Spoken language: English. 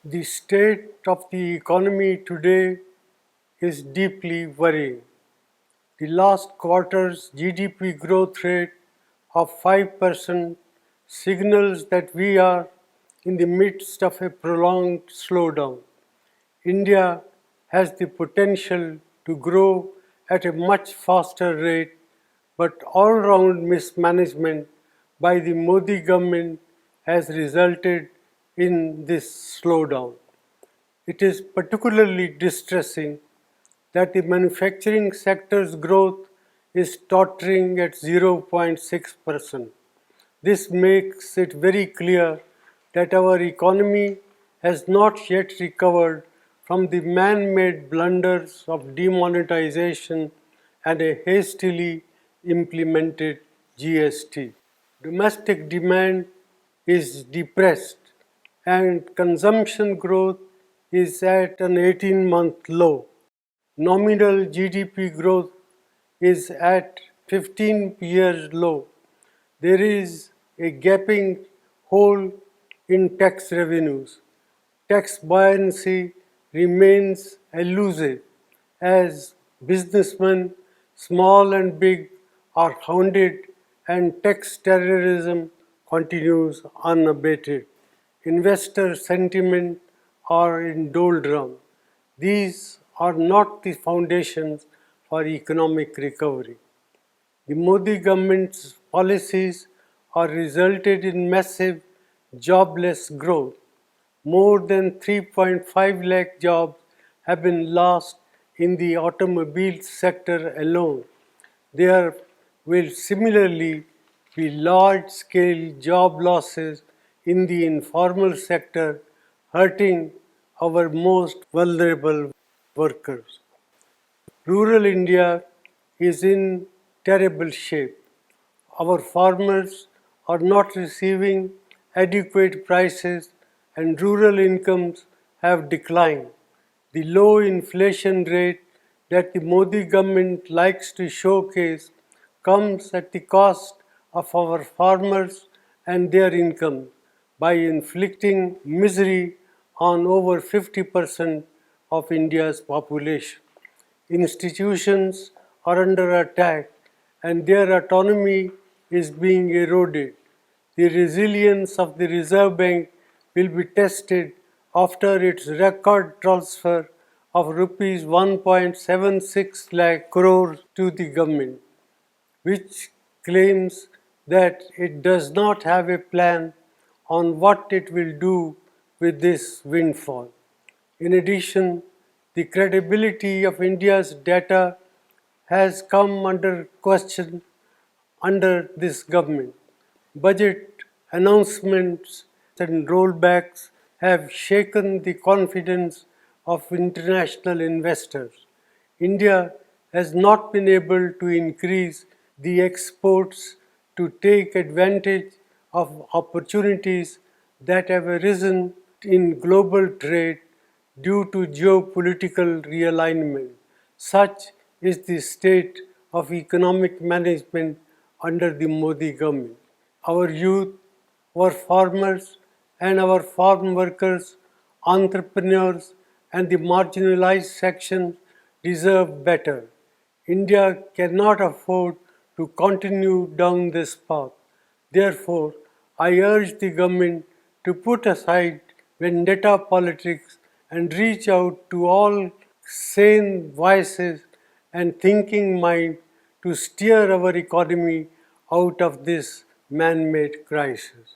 The state of the economy today is deeply worrying. The last quarter's GDP growth rate of 5% signals that we are in the midst of a prolonged slowdown. India has the potential to grow at a much faster rate, but all-round mismanagement by the Modi government has resulted in this slowdown. It is particularly distressing that the manufacturing sector's growth is tottering at 0.6%. This makes it very clear that our economy has not yet recovered from the man-made blunders of demonetization and a hastily implemented GST. Domestic demand is depressed and consumption growth is at an 18-month low. Nominal GDP growth is at 15 years low. There is a gaping hole in tax revenues. Tax buoyancy remains elusive as businessmen, small and big, are hounded and tax terrorism continues unabated. Investor sentiment are in doldrum. These are not the foundations for economic recovery. The Modi government's policies are resulted in massive jobless growth. More than 3.5 lakh jobs have been lost in the automobile sector alone. There will similarly be large-scale job losses in the informal sector, hurting our most vulnerable workers. Rural India is in terrible shape. Our farmers are not receiving adequate prices and rural incomes have declined. The low inflation rate that the Modi government likes to showcase comes at the cost of our farmers and their income by inflicting misery on over 50% of India's population. Institutions are under attack and their autonomy is being eroded. The resilience of the Reserve Bank will be tested after its record transfer of rupees 1.76 lakh crores to the government, which claims that it does not have a plan on what it will do with this windfall. In addition, the credibility of India's data has come under question under this government. Budget announcements and rollbacks have shaken the confidence of international investors. India has not been able to increase the exports to take advantage of opportunities that have arisen in global trade due to geopolitical realignment. Such is the state of economic management under the Modi government. Our youth, our farmers and our farm workers, entrepreneurs and the marginalized sections deserve better. India cannot afford to continue down this path. Therefore, I urge the government to put aside vendetta politics and reach out to all sane voices and thinking mind to steer our economy out of this man-made crisis.